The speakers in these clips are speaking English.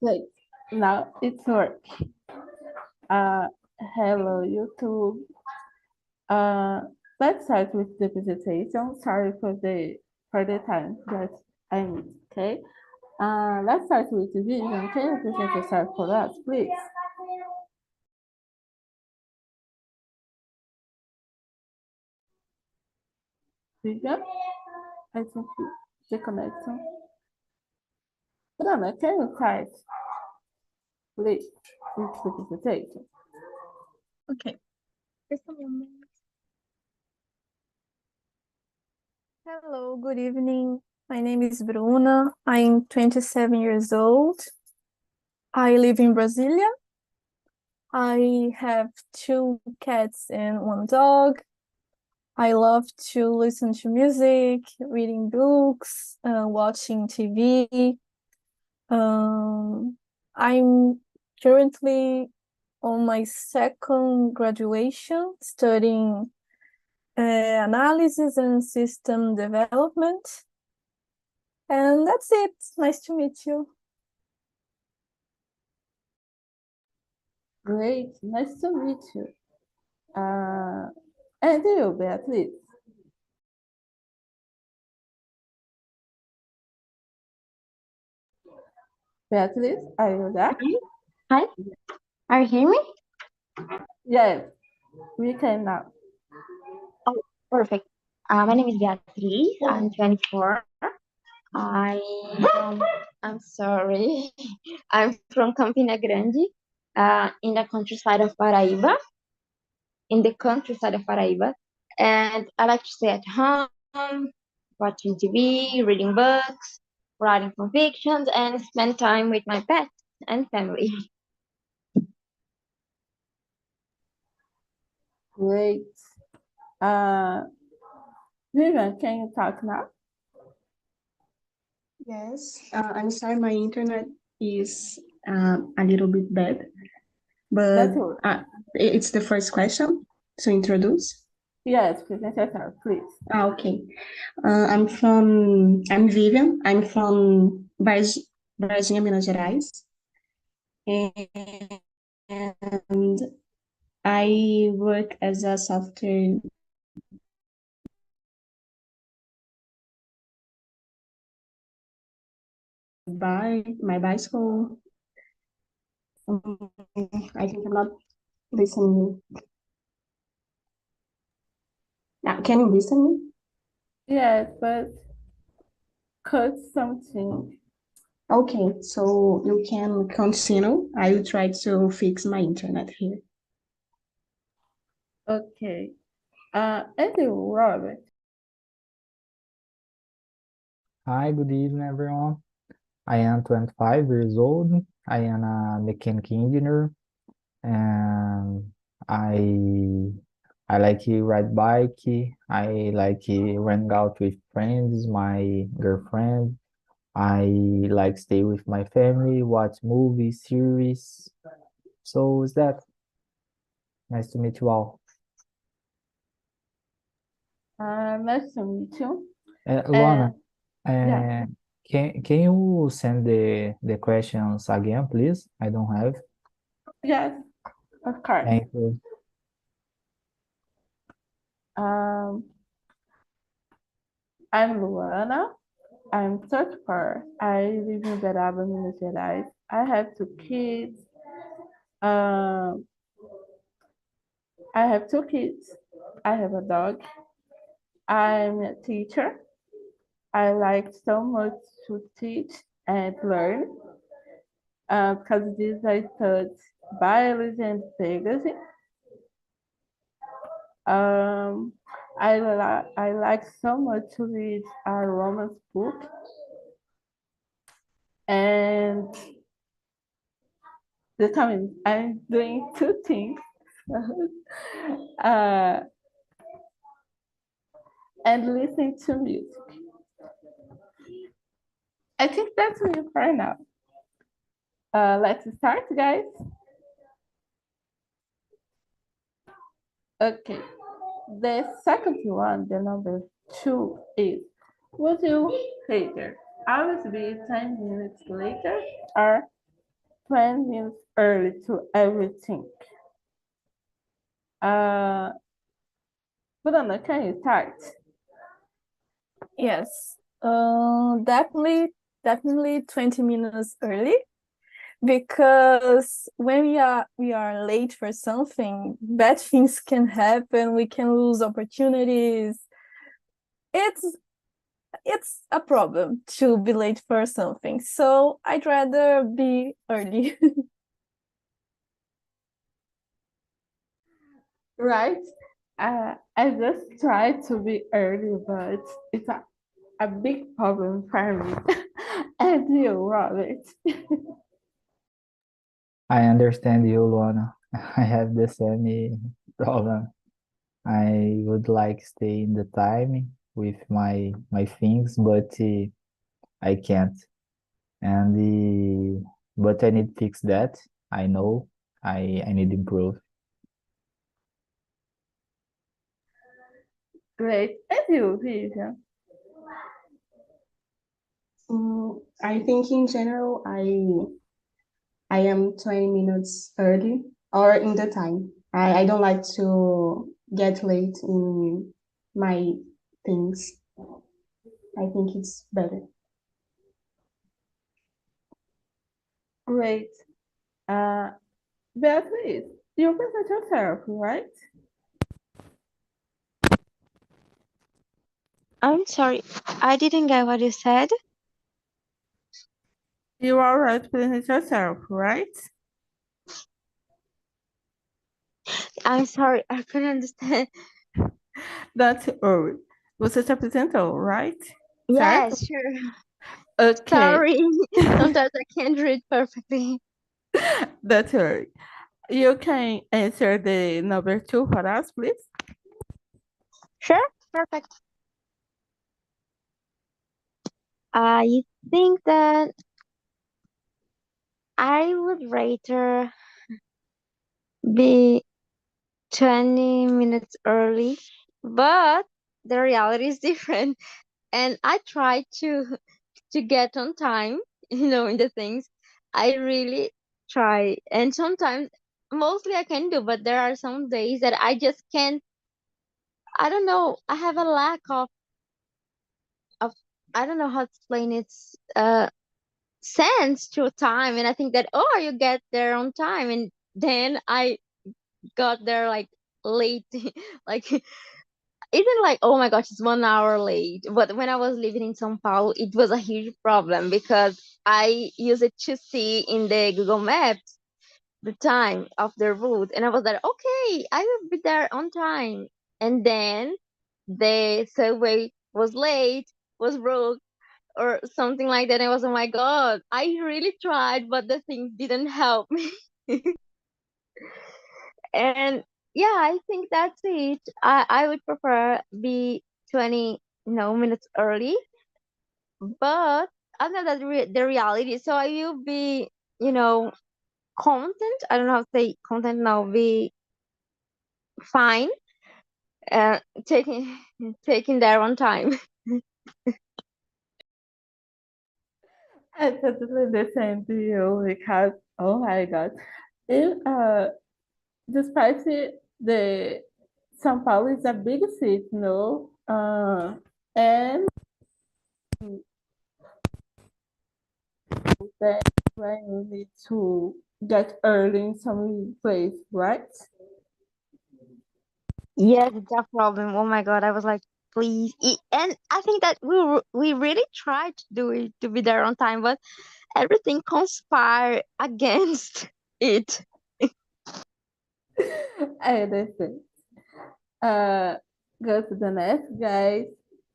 Great. Now it's work. Uh, Hello, YouTube. Uh, let's start with the presentation. Sorry for the time that I missed. Okay. Let's start with the vision. Can you present yourself for us, please? Vision. I think the connection. Bruna, can you start, please, with the presentation? Okay. Just a moment. Hello, good evening. My name is Bruna. I'm 27 years old. I live in Brasilia. I have 2 cats and 1 dog. I love to listen to music, reading books, watching TV. I'm currently on my second graduation, studying analysis and system development. And that's it. Nice to meet you. Great. Nice to meet you. And you, Beatriz? Beatriz, are you there? Hi, are you hearing me? Yes, we can now. Oh, perfect. My name is Beatriz. I'm 24. I I'm sorry. I'm from Campina Grande, in the countryside of Paraíba. In the countryside of Paraíba, and I like to stay at home, watching TV, reading books, writing convictions, and spend time with my pets and family. Great. Uh, Vivian, can you talk now? Yes, I'm sorry, my internet is a little bit bad, but That's all. it's the first question to introduce. Yes, present yourself, please. Okay. I'm Vivian. I'm from Varginha, Minas Gerais. And I work as a software by my bicycle. I think I'm not listening. Can you listen me? Yes, but cut something. Okay, so you can continue. I will try to fix my internet here. Okay. And you, Robert? Hi, good evening, everyone. I am 25 years old. I am a mechanical engineer, and I like to ride bike. I like to hang out with friends, my girlfriend. I like stay with my family, watch movies, series. So is that. Nice to meet you all. Nice to meet you. Luana, Yeah. can you send the questions again, please? I don't have. Yes, of course. Thank you. I'm Luana. I'm 34. I live in Beraba, Minas Gerais. I have 2 kids. Um, I have 2 kids. I have a dog. I'm a teacher. I like so much to teach and learn because this I study biology and pedagogy. Um, I like so much to read a romance book, and the time I'm doing 2 things. uh, and listening to music. I think that's me for now. Let's start, guys. Okay. The second one, the number 2 is, would you rather always be 10 minutes later or 20 minutes early to everything. Bruna, can you start? Yes, definitely 20 minutes early, because when we are late for something, bad things can happen. We can lose opportunities. It's a problem to be late for something. So I'd rather be early. Right? I just try to be early, but it's a big problem for me. And you, Robert. I understand you, Luana. I have the same problem. I would like stay in the time with my things, but I can't. And but I need fix that. I know I need improve. Great. And you, Vivian. I think in general, I am 20 minutes early or in the time. I don't like to get late in my things. I think it's better. Great. Uh, Beatrice, you present yourself, right? I'm sorry, I didn't get what you said. You are right to present yourself, right? I'm sorry, I couldn't understand. Don't worry. Você se apresentou, right? Certo? Yes, sure. Okay. Sorry. Sometimes I can't read perfectly. Don't worry. You can answer the number 2 for us, please. Sure, perfect. I think that I would rather be 20 minutes early, but the reality is different. And I try to get on time, in the things. I really try. And sometimes, mostly I can do, but there are some days that I just can't. I don't know. I have a lack of I don't know how to explain its sense to time, and I think that, oh, you get there on time, and then I got there like late, like isn't like, oh my gosh, it's 1 hour late. But when I was living in São Paulo, it was a huge problem because I used it to see in the Google Maps the time of the route, and I was like, okay, I will be there on time. And then the subway was late, was broke, or something like that. And I was, oh my god, I really tried, but the thing didn't help me. And yeah, I think that's it. I would prefer be 20 minutes early, but I know that the reality. So I will be, you know, content. I don't know how to say content now. Be fine, uh, taking taking their own time. I totally understand you because, oh my God, if, despite the São Paulo is a big city, no, and then when you need to get early in some place, right? Yes, it's a problem. Oh my god, I was like, please. And I think that we really tried to do it to be there on time, but everything conspired against it. I understand. Uh, Go to the next, guys.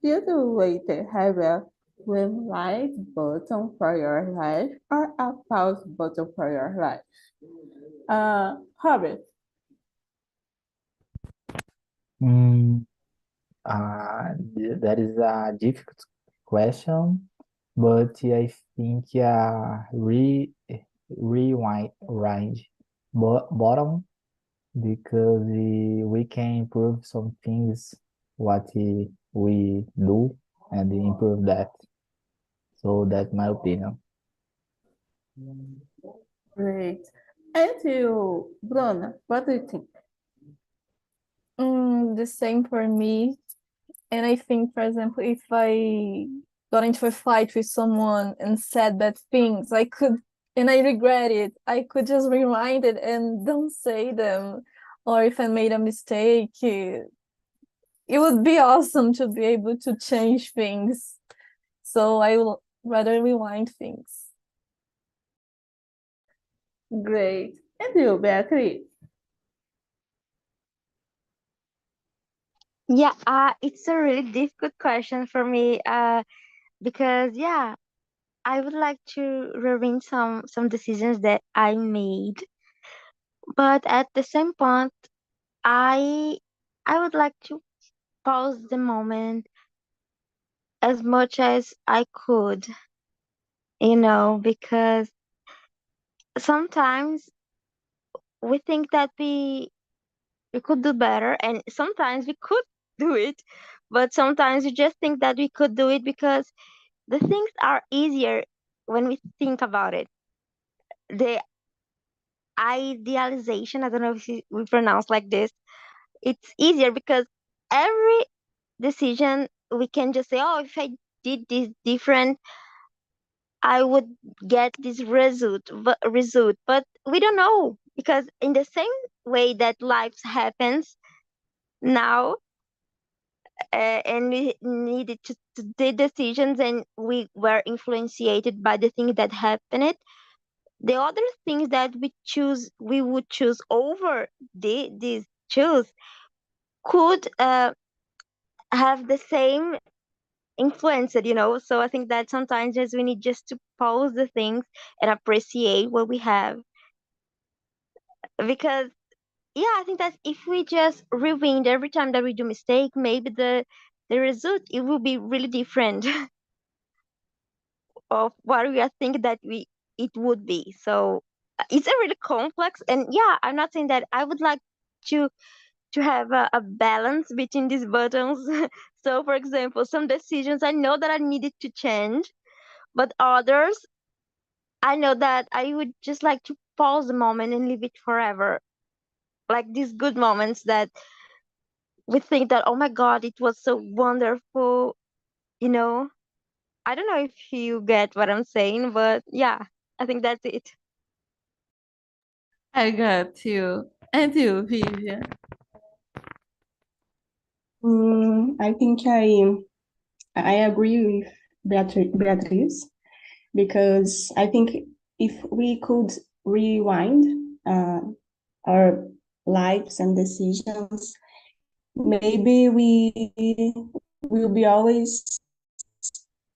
Do the waiter have a green light button for your life or a pause button for your life? Robert, Mm, that is a difficult question, but I think rewind bottom, because we can improve some things what we do and improve that. So that's my opinion. Great. And you, Bruna, what do you think? The same for me. And I think, for example, if I got into a fight with someone and said bad things, I could, and I regret it, I could just rewind it and don't say them. Or if I made a mistake, it would be awesome to be able to change things. So I will rather rewind things. Great. And you, Beatriz? Yeah, it's a really difficult question for me, because yeah, I would like to rewind some decisions that I made, but at the same point, I I would like to pause the moment as much as I could, because sometimes we think that we could do better, and sometimes we could do it, but sometimes we just think that we could do it because the things are easier when we think about it. The idealization, I don't know if we pronounce like this, it's easier because every decision we can just say, oh, if I did this different, I would get this result, but we don't know, because in the same way that life happens now, and we needed to do decisions, and we were influenced by the thing that happened, the other things that we would choose over these choose could have the same influence, so I think that sometimes just we need just to pause the things and appreciate what we have, because yeah, I think that if we just rewind every time that we do mistake, maybe the result, it will be really different of what we are thinking that we it would be. So it's a really complex, and yeah, I'm not saying that I would like to have a balance between these buttons. So for example, some decisions I know that I needed to change, but others I know that I would just like to pause the moment and leave it forever, like these good moments that we think that, oh my god, it was so wonderful, you know I don't know if you get what I'm saying, but yeah, I think that's it. I got you. And you, Vivian? I think I agree with Beatriz, because I think if we could rewind our lives and decisions, maybe we will be always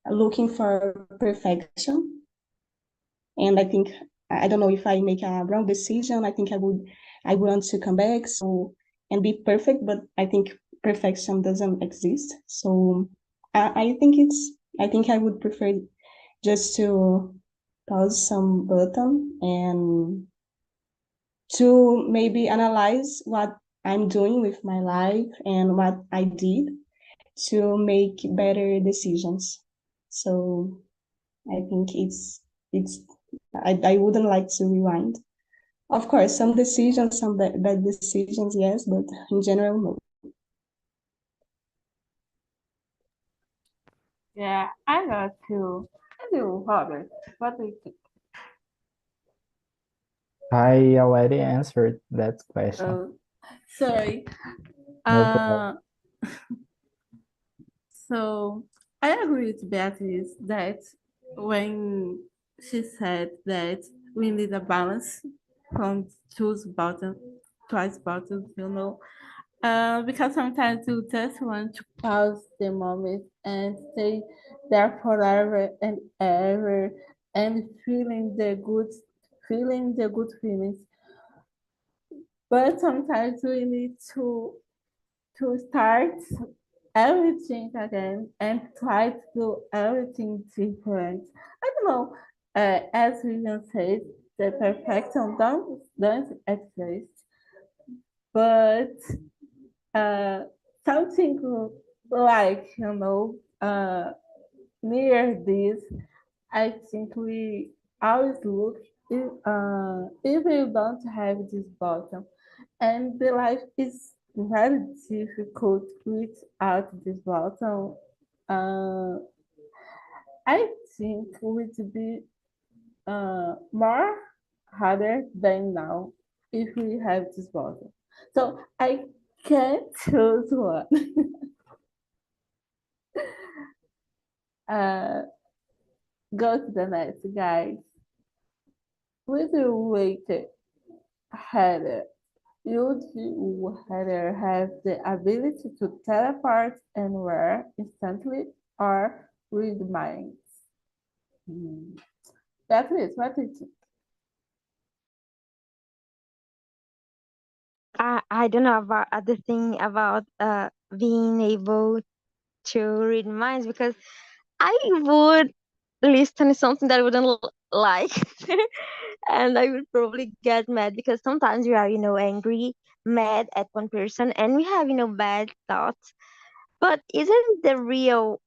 looking for perfection. And I think, I don't know, if I make a wrong decision, I think I want to come back and be perfect, but I think perfection doesn't exist. So I think I would prefer just to pause some button and to maybe analyze what I'm doing with my life and what I did to make better decisions. So I think it's I wouldn't like to rewind. Of course, some decisions, some bad decisions, yes, but in general, no. Yeah, I got you. And you, Robert? What do you think? I already answered that question. Oh, sorry. No problem. Uh, so I agree with Beatrice that when she said that we need a balance from choose bottom, twice bottom. Because sometimes you just want to pause the moment and stay there forever and ever and feeling the good feelings. But sometimes we need to start everything again and try to do everything different. I don't know. As Vivian said, the perfection don't exist, but uh, something like near this, I think we always look if you don't have this button, and the life is very difficult without this button, uh, I think it would be more harder than now if we have this button. So I can't choose one. uh, Go to the next, guys. Would you rather would you rather have the ability to teleport anywhere instantly or read minds? Hmm. Beatriz, what do you think? I don't know about the thing about being able to read minds because I would listen to something that I wouldn't like, and I would probably get mad because sometimes we are, angry, mad at one person, and we have, bad thoughts. But isn't the real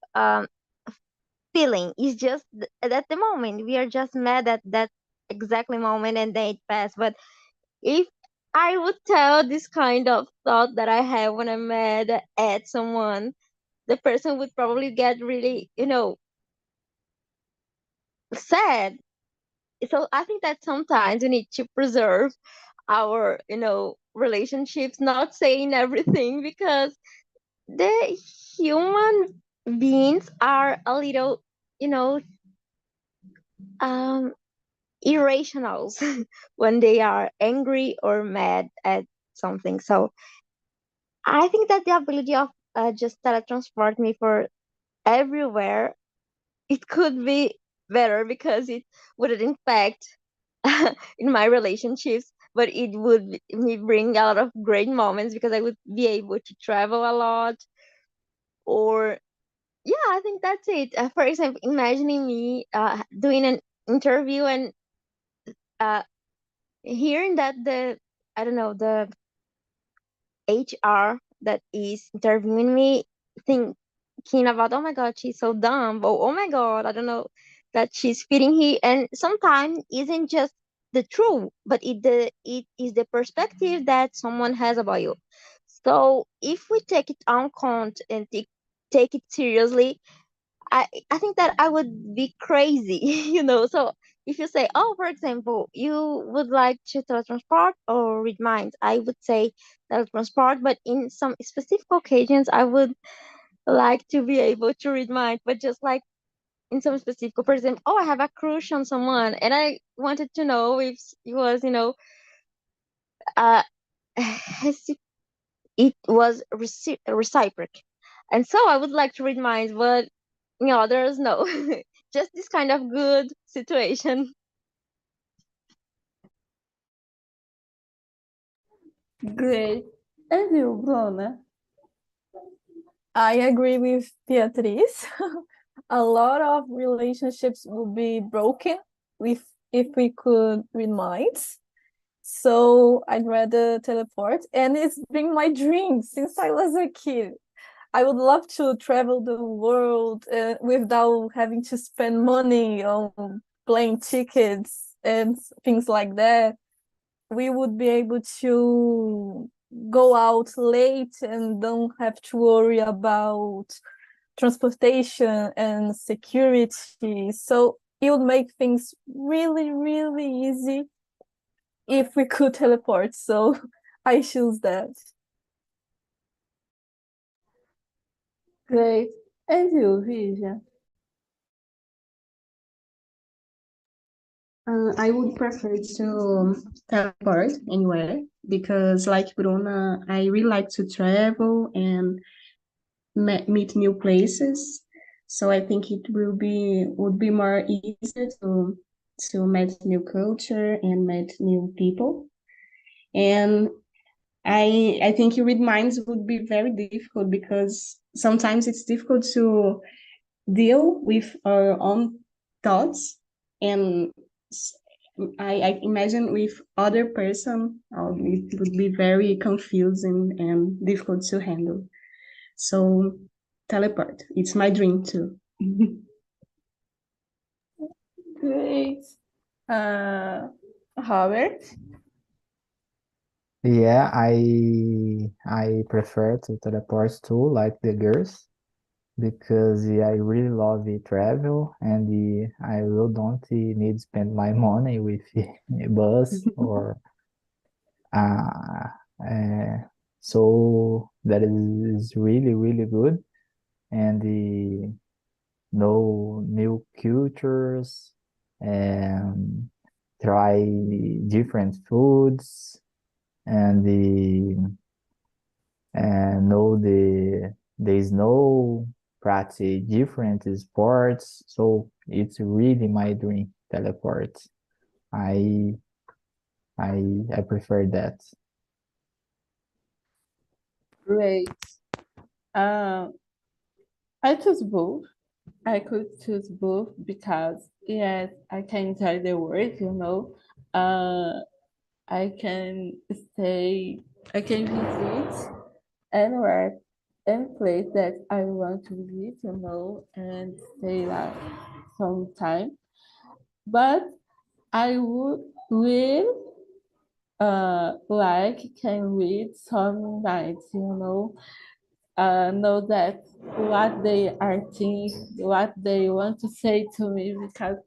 feeling? Is just at the moment we are just mad at that exactly moment, and then it passed. But if I would tell this kind of thought that I have when I'm mad at someone, the person would probably get really, sad. So I think that sometimes we need to preserve our, relationships, not saying everything because the human beings are a little, you know, um, irrationals when they are angry or mad at something. So I think that the ability of just teletransport me for everywhere, it could be better because it wouldn't impact in my relationships, but it would me bring a lot of great moments because I would be able to travel a lot. Or yeah, I think that's it. For example, imagining me doing an interview and uh, hearing that the I don't know the HR that is interviewing me thinking about, oh my god, she's so dumb, or oh my god, I don't know, that she's fitting here. And sometimes isn't just the truth, but it is the perspective that someone has about you. So if we take it on count and take it seriously, I think that I would be crazy, So if you say, oh, for example, you would like to teletransport or read minds, I would say teletransport, but in some specific occasions, I would like to be able to read minds, but just like in some specific, for example, oh, I have a crush on someone, and I wanted to know if it was, uh, it was reciproc. And so I would like to read minds, but others no. Just this kind of good situation. Great. And you, Bruna? I agree with Beatriz. A lot of relationships would be broken if we could read minds. So I'd rather teleport, and it's been my dream since I was a kid. I would love to travel the world without having to spend money on plane tickets and things like that. We would be able to go out late and don't have to worry about transportation and security. So it would make things really, really easy if we could teleport. So I choose that. Great. And you, Vivian? I would prefer to teleport anywhere because, like Bruna, I really like to travel and meet new places. So I think it would be more easier to meet new culture and meet new people. And I think you read minds would be very difficult because sometimes it's difficult to deal with our own thoughts, and I imagine with other person it would be very confusing and difficult to handle. So teleport, it's my dream too. Great. Robert? Yeah, I prefer to teleport too, like the girls, because I really love travel and I really don't need to spend my money with a bus or uh, uh so that is really really good and know new cultures and try different foods and know the snow, practice different sports. So it's really my dream teleport. I I prefer that. Great. Um, I choose both. I could choose both because yes, I can enjoy the work. Uh, I can stay, I can visit anywhere, any place that I want to visit, and stay like some time. But I would will like can read some nights, know that what they are thinking, what they want to say to me because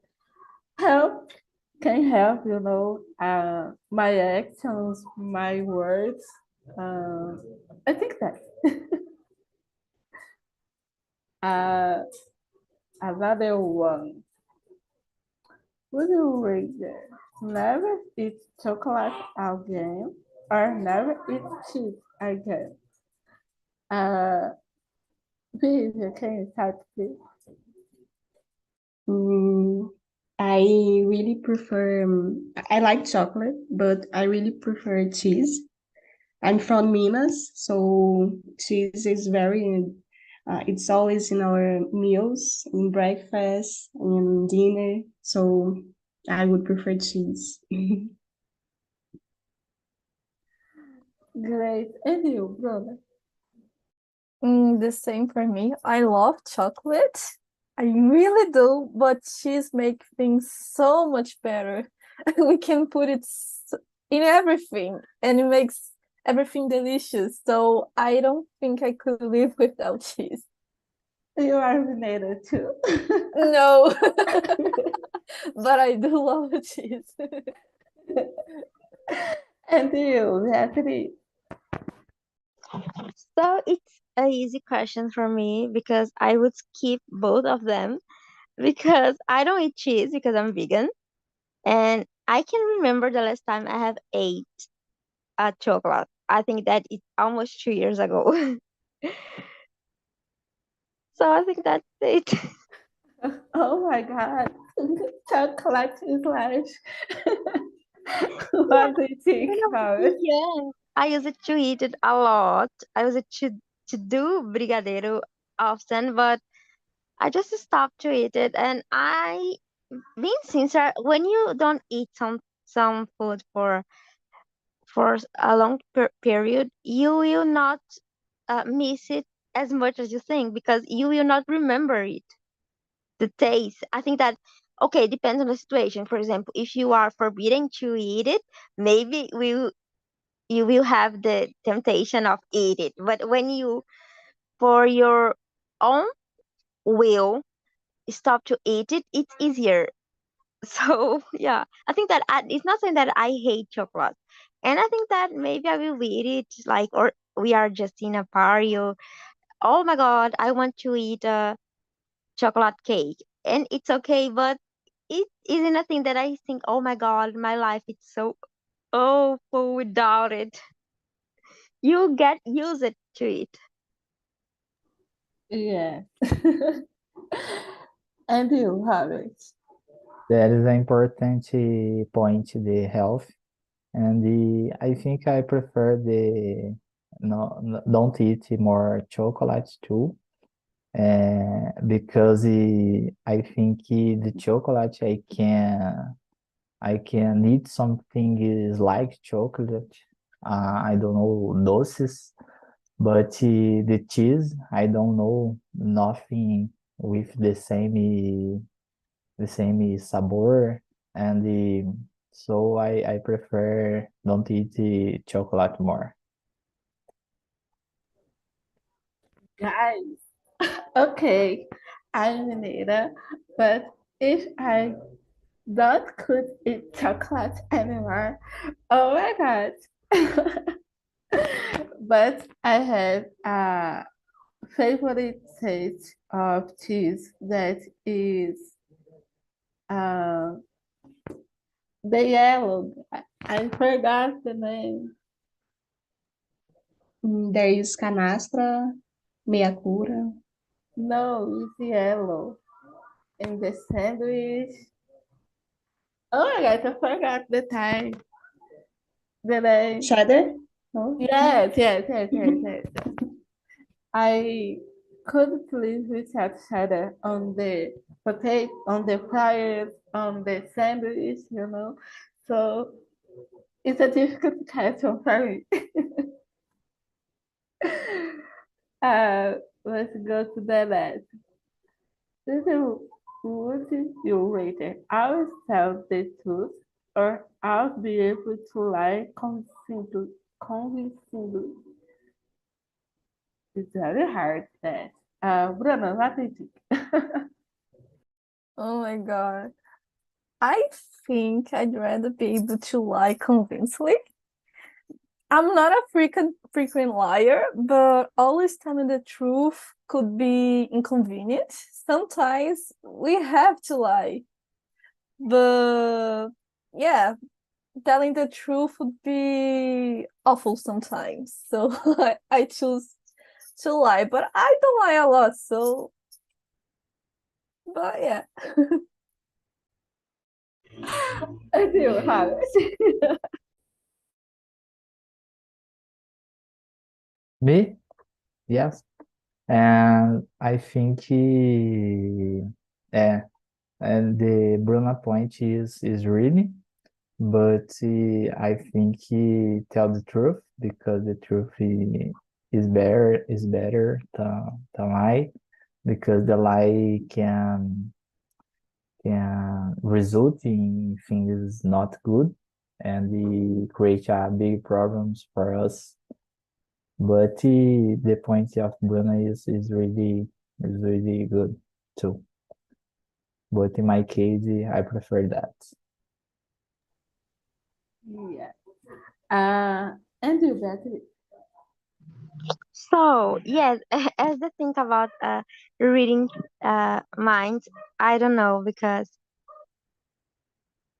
help can help, my actions, my words. Uh, I think that. uh, Another one. Would you rather never eat chocolate again or never eat cheese again? Uh, Please, you can start, please. Mm, I really prefer, I like chocolate, but I really prefer cheese. I'm from Minas, so cheese is it's always in our meals, in breakfast, in dinner. So I would prefer cheese. Great. And you, brother? The same for me. I love chocolate. I really do, but cheese makes things so much better. We can put it in everything, and it makes everything delicious. So I don't think I could live without cheese. You are related too. No, but I do love cheese. And you, Beatriz? So it's a easy question for me because I would skip both of them because I don't eat cheese because I'm vegan. And I can remember the last time I have ate a chocolate. I think that it's almost 2 years ago. So I think that's it. Oh my God. Chocolate is like, what do you think When I about was it? young, I used to eat it a lot. I used to do brigadeiro often, but I just stopped to eat it. And being sincere, when you don't eat some food for a long period, you will not miss it as much as you think because you will not remember it. The taste. I think that okay, depends on the situation. For example, if you are forbidden to eat it, maybe you will have the temptation of eat it. But when you for your own will stop to eat it, it's easier. So yeah, I think that it's not saying that I hate chocolate, and I think that maybe I will eat it like or we are just in a party or oh my god, I want to eat a chocolate cake, and it's okay, but it isn't a thing that I think oh my god, my life is so awful without it. You get used to it. Yeah. And you, Robert? That is an important point, the health. And I think I prefer the no, don't eat more chocolates too. Because I think the chocolate I can eat something is like chocolate. I don't know doses, but the cheese I don't know nothing with the same sabor and so I prefer don't eat the chocolate more. Guys, okay, I'm Mineira, but if I don't could eat chocolate anymore, oh my God. But I have a favorite taste of cheese that is uh, the yellow. I forgot the name. There is canastra, meia cura. No, it's yellow. In the sandwich. Oh my God, I forgot the time. The name. Cheddar? No? Yes. I couldn't live without cheddar on the potato, on the fries, on the sandwich, you know. So it's a difficult question for me. uh, let's go to the last. This is would you rather always tell the truth or always be able to lie convincingly? It's very hard that. Bruno, what do you think? Oh my God. I think I'd rather be able to lie convincingly. I'm not a frequent liar, but always telling the truth could be inconvenient. Sometimes we have to lie. But yeah, telling the truth would be awful sometimes. So I choose to lie, but I don't lie a lot, so but yeah. I do, Howard. Me? Yes. And I think and the Bruna point is really, but I think he tell the truth because the truth is better than lie because the lie can result in things not good and create big problems for us. But the point of Bruna is really good too. But in my case, I prefer that. Yeah. Andrew, Beatriz. So yes, as I think about reading minds, I don't know because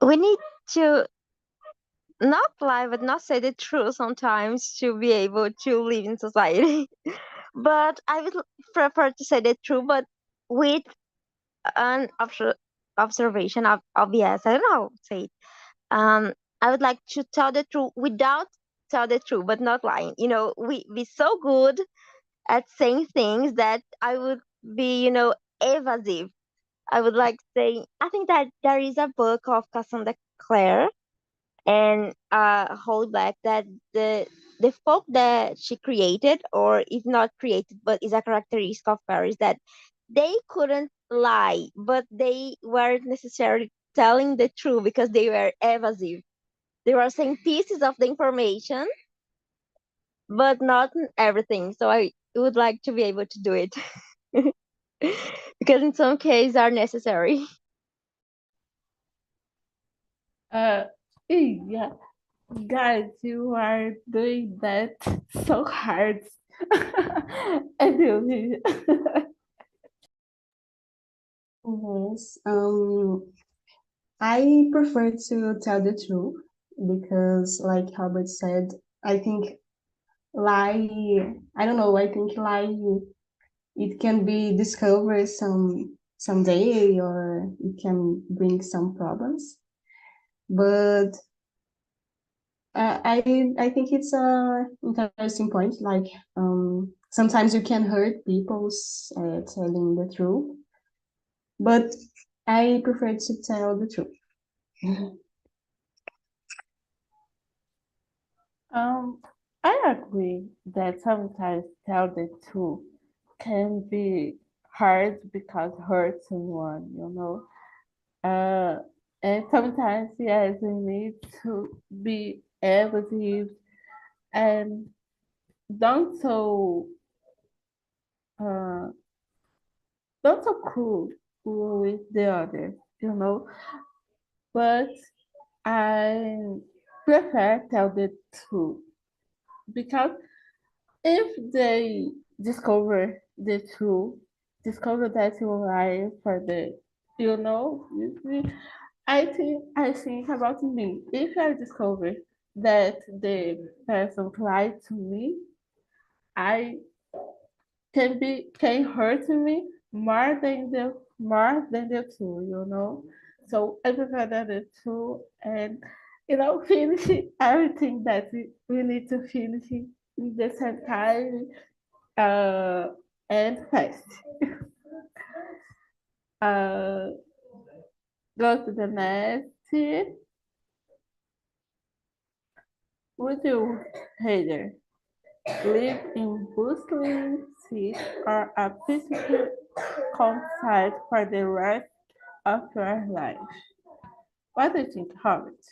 we need to not lie but not say the truth sometimes to be able to live in society. But I would prefer to say the truth, but with an observation of yes, I don't know how to say it. I would like to tell the truth without tell the truth, but not lying. We be so good at saying things that I would be, evasive. I would like to say, I think that there is a book of Cassandra Clare and Holy Black that the folk that she created, or if not created, but is a characteristic of Paris that they couldn't lie, but they weren't necessarily telling the truth because they were evasive. They were saying pieces of the information, but not everything. So I would like to be able to do it because in some cases are necessary. Uh, yeah. Guys, you are doing that so hard. I do. Yes. I prefer to tell the truth because, like Albert said, I think lie, I don't know, I think lie, it can be discovered someday or it can bring some problems. But I think it's a interesting point. Like sometimes you can hurt people's telling the truth, but I prefer to tell the truth. Um, I agree that sometimes tell the truth can be hard because hurt someone, you know. Uh, And sometimes, yes, we need to be empathetic and don't so uh, don't so cruel with the others, you know. But I prefer tell the truth because if they discover the truth, discover that you lie for the, you know, I think about me. If I discover that the person lied to me, I can hurt me more than the two, you know. So I prefer that the two and finish everything that we need to finish in the same time uh, and fast. Uh, go to the next. Would you rather live in bustling city or a peaceful countryside for the rest of your life? What do you think, Hobbit?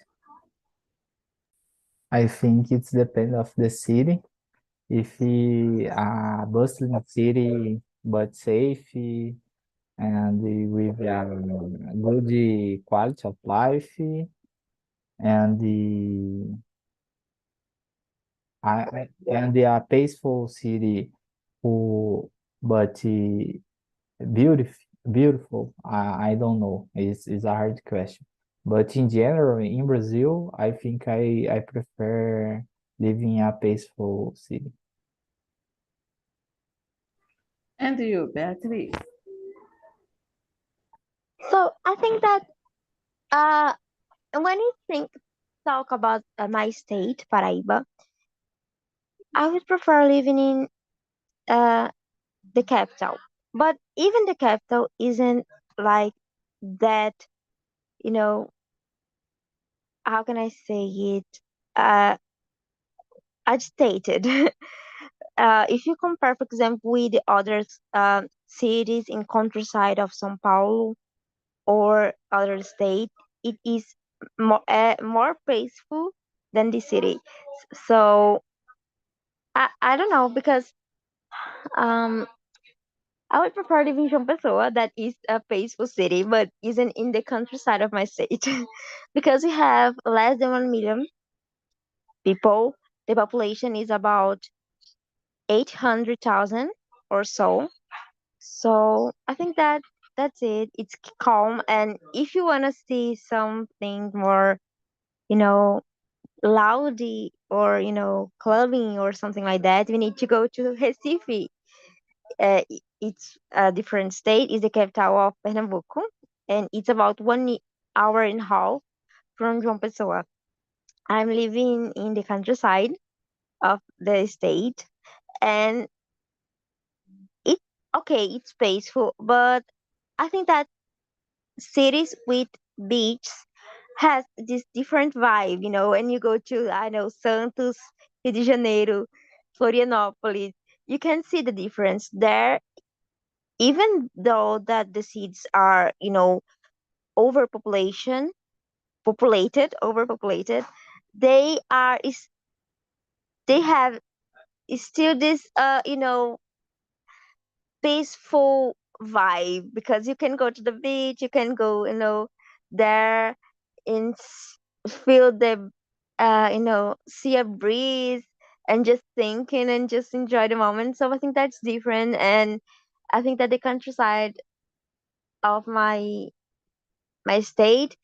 I think it's depend of the city. If a bustling city but safe and with a good quality of life and and a peaceful city who but beautiful. I don't know. It's a hard question. But in general, in Brazil, I think I prefer living in a peaceful city. And you, Beatriz? So I think that uh, when you talk about my state, Paraíba, I would prefer living in uh, the capital. But even the capital isn't like that, you know, how can I say it? Uh, agitated. If you compare, for example, with the other cities in countryside of São Paulo or other state, it is more peaceful than the city. So I don't know because um I would prefer living in João Pessoa, that is a peaceful city, but isn't in the countryside of my state, because we have less than 1 million people. The population is about 800,000 or so. So I think that that's it. It's calm, and if you wanna see something more, you know, loudy or clubbing or something like that, we need to go to Recife. It's a different state. It's the capital of Pernambuco, and it's about 1 hour and a half from João Pessoa. I'm living in the countryside of the state, and it okay, it's peaceful, but I think that cities with beach has this different vibe, when you go to, I know, Santos, Rio de Janeiro, Florianópolis, you can see the difference there, even though that the cities are, overpopulation, overpopulated, they are is they have still this peaceful vibe, because you can go to the beach, you can go, there and feel the see a breeze and just thinking and just enjoy the moment. So I think that's different, and I think that the countryside of my state,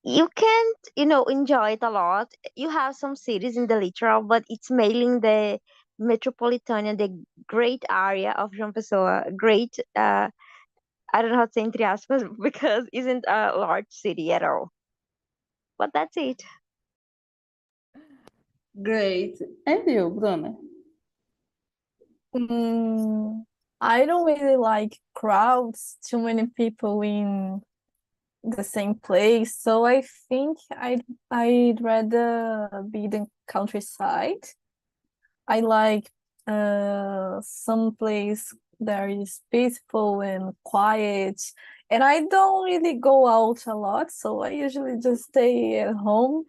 you can't enjoy it a lot. You have some cities in the littoral, but it's mainly in the metropolitan, the great area of João Pessoa, great, I don't know how to say entre aspas, because isn't a large city at all. But that's it. Great. And you, Bruna? Mm, I don't really like crowds, too many people in the same place. So I think I'd rather be the countryside. I like some place that is peaceful and quiet. And I don't really go out a lot, so I usually just stay at home.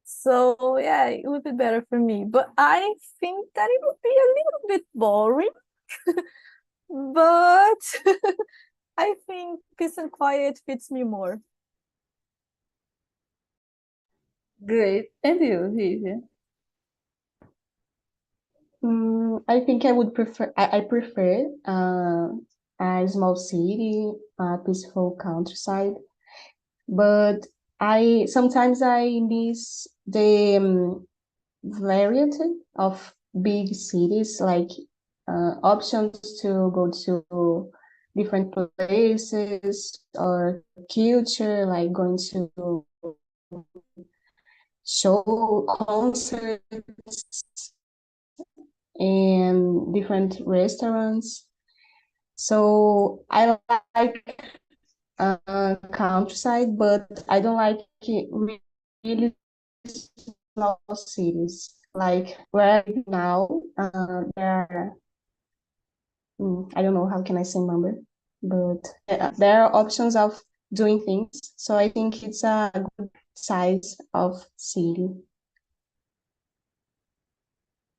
So yeah, it would be better for me. But I think that it would be a little bit boring. But I think peace and quiet fits me more. Great. And you, Vivian? I think I prefer a small city, a peaceful countryside, but I sometimes I miss the variety of big cities, like options to go to different places or culture, like going to show concerts and different restaurants. So I like countryside, but I don't like really small cities. Like where I live now, there are, I don't know how can I say number, but there are options of doing things. So I think it's a good size of city.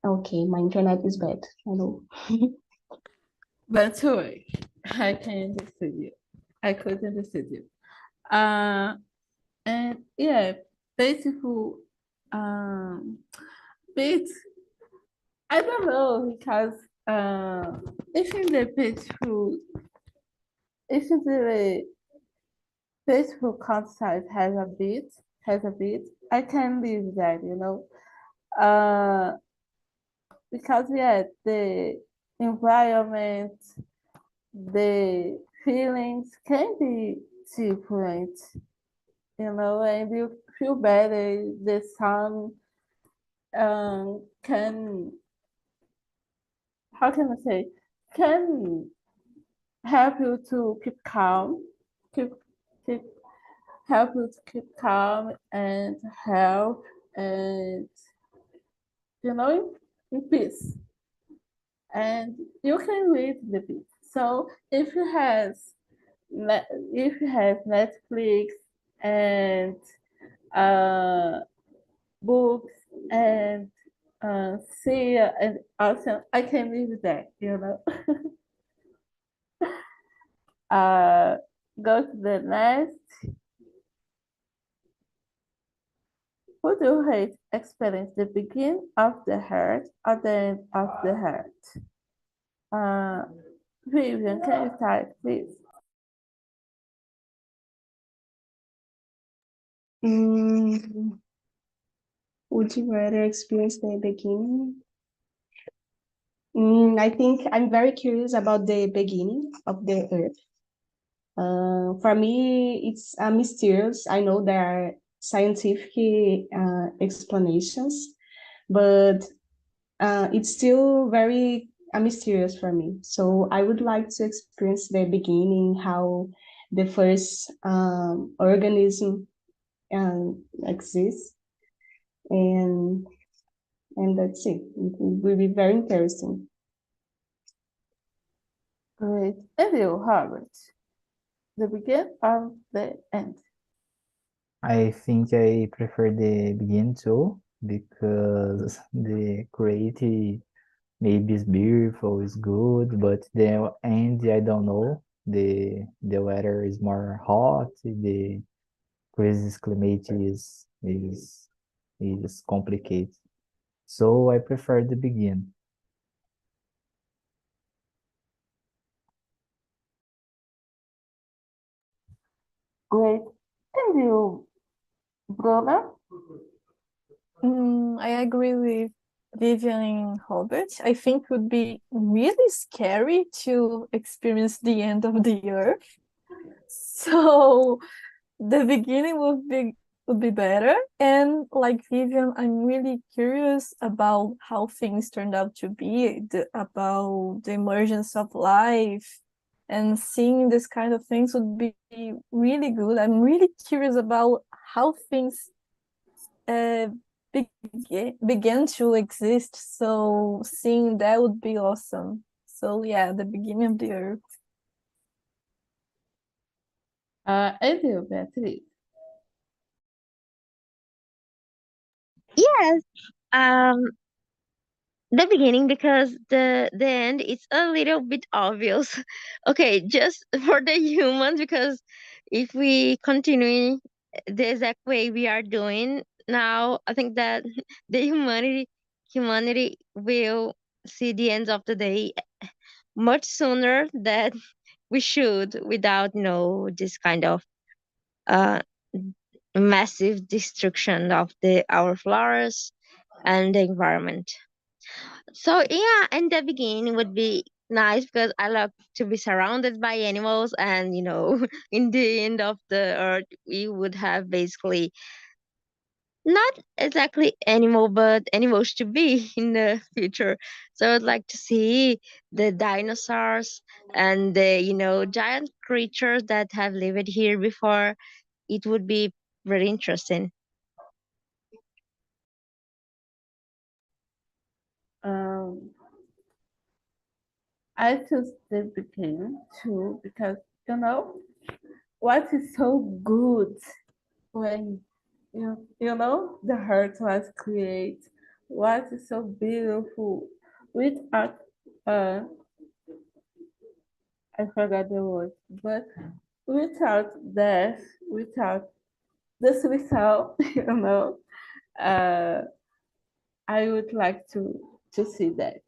Okay, my internet is bad. I know. But wait, I can understand you. I could understand you. Uh, and yeah, beautiful. Um, but I don't know because if in the beautiful, if in the beautiful countryside has a bit, I can live that, you know. Uh, because yeah, the environment, the feelings can be different, you know, and you feel better. The sun can, how can I say, can help you to keep calm, keep, keep help you to keep calm and help and you know in peace. And you can read the book. So if you have Netflix and uh, books and see and also I can read that, you know. uh, Go to the next. Would you hate experience the beginning of the heart or the end of the heart? Uh, Vivian, can you start, please? Mm, would you rather experience the beginning? I think I'm very curious about the beginning of the Earth. For me, it's mysterious. I know there are scientific explanations, but it's still very mysterious for me. So I would like to experience the beginning, how the first organism exists, and that's it. It will be very interesting. Great. And you, Robert? The beginning or the end? I think I prefer the begin too because the creative maybe is beautiful, is good, but the end I don't know. The weather is more hot, the crazy climate is complicated. So I prefer the begin. Great. And you, Bruna? I agree with Vivian and Robert. I think it would be really scary to experience the end of the earth. So the beginning would be better. And like Vivian, I'm really curious about how things turned out to be, about the emergence of life, and seeing this kind of things would be really good. I'm really curious about how things uh, began to exist. So seeing that would be awesome. So yeah, the beginning of the earth. And you, Beatriz? Yes. Um, the beginning, because the end it's a little bit obvious. Okay, just for the humans, because if we continue the exact way we are doing now, I think that the humanity will see the end of the day much sooner than we should, without this kind of uh massive destruction of the our flowers and the environment. So yeah, in the beginning would be nice because I love to be surrounded by animals, and in the end of the earth we would have basically not exactly animal, but animals to be in the future. So I'd like to see the dinosaurs and the giant creatures that have lived here before. It would be very interesting. Um, I choose the beginning too because you know what is so good when the heart was created. What is so beautiful without I forgot the word, but without death, without this without uh, I would like to see that.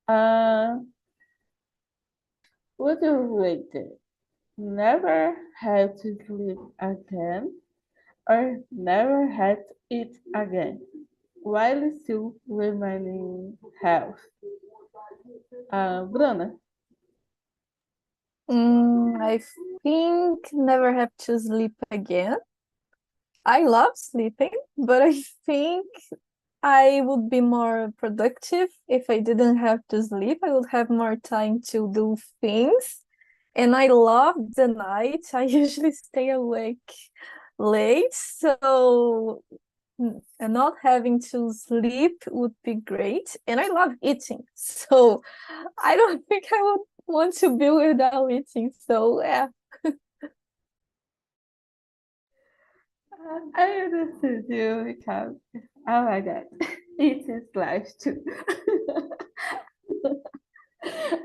Uh, would you rather never have to sleep again or never have to eat again while still remaining health? Bruna, I think never have to sleep again. I love sleeping, but I think I would be more productive if I didn't have to sleep. I would have more time to do things. And I love the night. I usually stay awake late. So and not having to sleep would be great. And I love eating. So I don't think I would want to be without eating. So yeah. I understood you because oh my god, it is life too.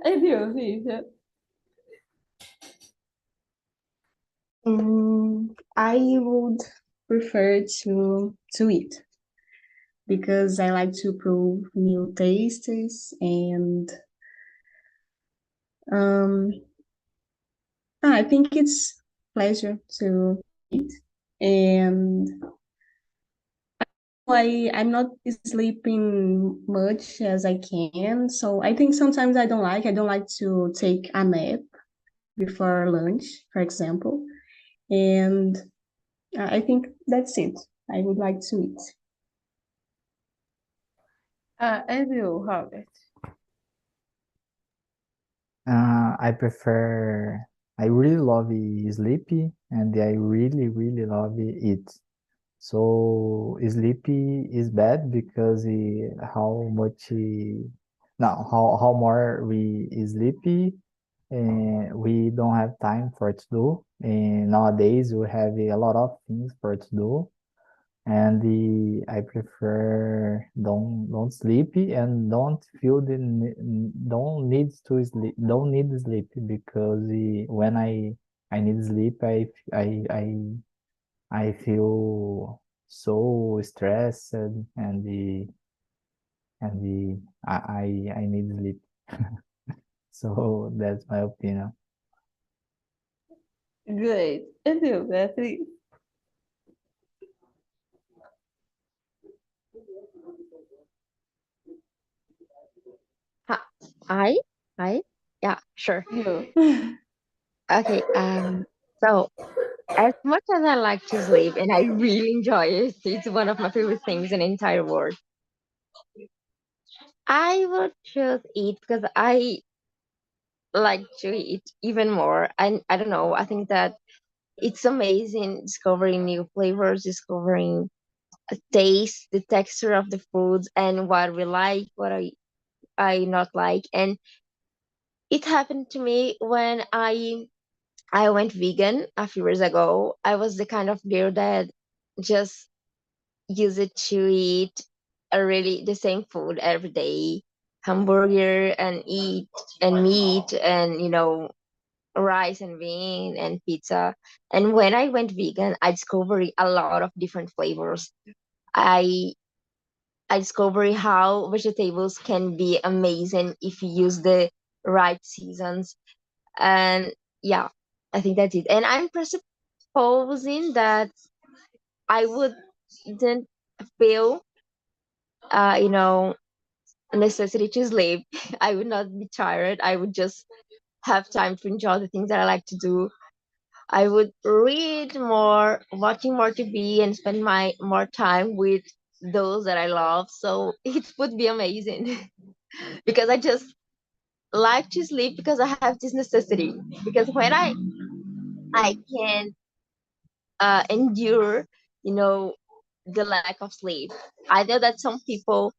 And you, Vivian? I would prefer to eat because I like to prove new tastes and um, I think it's pleasure to eat and I'm not sleeping much as I can, so I think sometimes I don't like to take a nap before lunch, for example, and I think that's it. I would like to eat. And you, Robert? I really love sleepy and I really, really love eat. So sleepy is bad because how much no how more we sleepy and we don't have time for it to do. And nowadays we have a lot of things for it to do. And I prefer don't sleepy and don't feel don't need to sleep don't need sleep because when I need sleep I feel so stressed and I need sleep. So that's my opinion. Great. And you, Beatriz? Ha- I, I, yeah, sure. You. Okay. So as much as I like to sleep, and I really enjoy it, it's one of my favorite things in the entire world. I would choose eat because I like to eat even more. And I don't know. I think that it's amazing discovering new flavors, discovering a taste, the texture of the foods, and what we like, I not like. And it happened to me when I went vegan a few years ago. I was the kind of girl that just used it to eat really the same food every day, hamburger and eat and meat and rice and bean and pizza. And when I went vegan, I discovered a lot of different flavors. I I discovered how vegetables can be amazing if you use the right seasons. And yeah, I think that's it. And I'm presupposing that I wouldn't feel, uh, you know, necessity to sleep. I would not be tired. I would just have time to enjoy the things that I like to do. I would read more, watching more TV, and spend my more time with those that I love. So it would be amazing because I just like to sleep because I have this necessity. Because when I can endure, you know, the lack of sleep. I know that some people,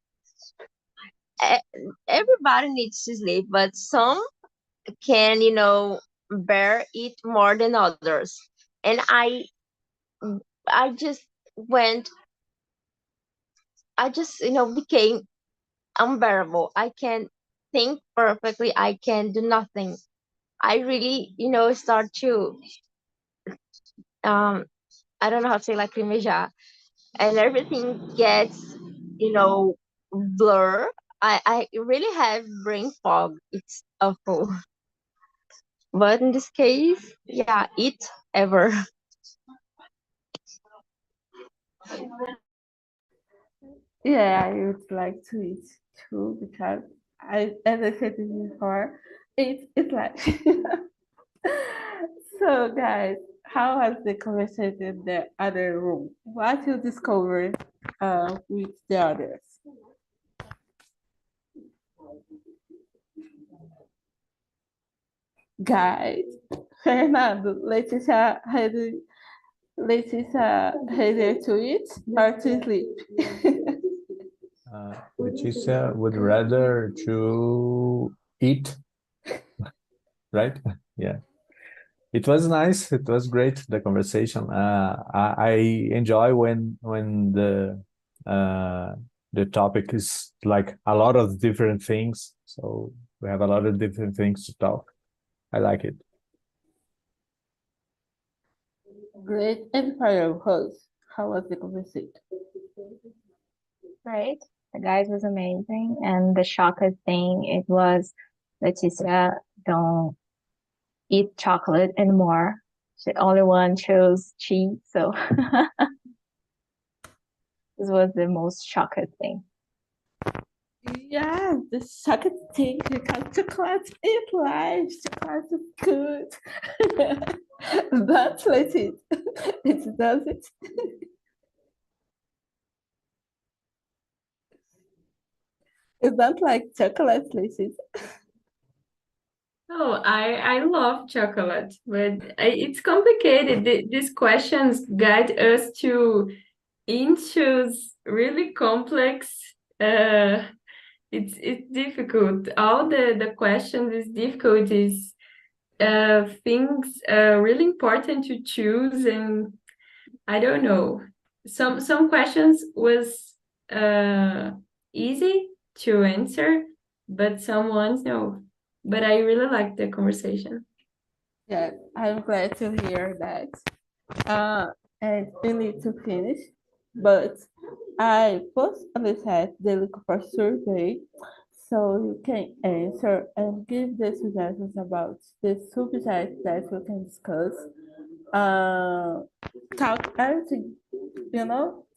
e- everybody needs to sleep, but some can, bear it more than others. And I just went, I just, became unbearable. I can think perfectly. I can do nothing. I really, start to, um, I don't know how to say lacrimejar, and everything gets, blur. I really have brain fog. It's awful. But in this case, yeah, it ever. Yeah, I would like to eat too because as I said before, it's like so guys, how has the conversation in the other room? What you discover with the others? Guys, Fernando, Letícia headed to eat or to sleep? Leticia would rather to eat, right? Yeah. It was nice. It was great, the conversation. I enjoy when the topic is like a lot of different things. So we have a lot of different things to talk. I like it. Great. And for your host, how was the conversation? Right. The guys was amazing. And the chocolate thing, it was Leticia don't eat chocolate anymore. She only one chose cheese. So this was the most chocolate thing. Yeah, the chocolate thing because chocolate is life. Chocolate is good. But let it. It does it. It's not like chocolate, Lacey. Oh, I love chocolate, but it's complicated. These questions guide us to issues really complex. It's difficult. All the questions is difficult. Is things really important to choose, and I don't know. Some questions was easy to answer, but some ones no. But I really like the conversation. Yeah, I'm glad to hear that. Uh, and we need to finish, but I post on the chat the link for survey so you can answer and give the suggestions about the subject that we can discuss. Uh, talk everything,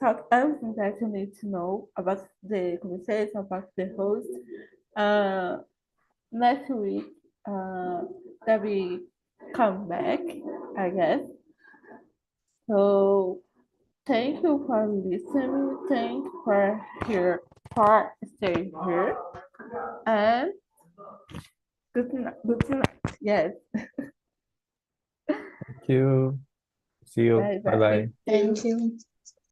talk everything that you need to know about the conversation, about the host. Uh, Next week, that we come back, I guess. So thank you for listening. Thank you for staying here. And good night. Good night. Yes. Thank you. See you. Bye Bye bye. bye. Thank you.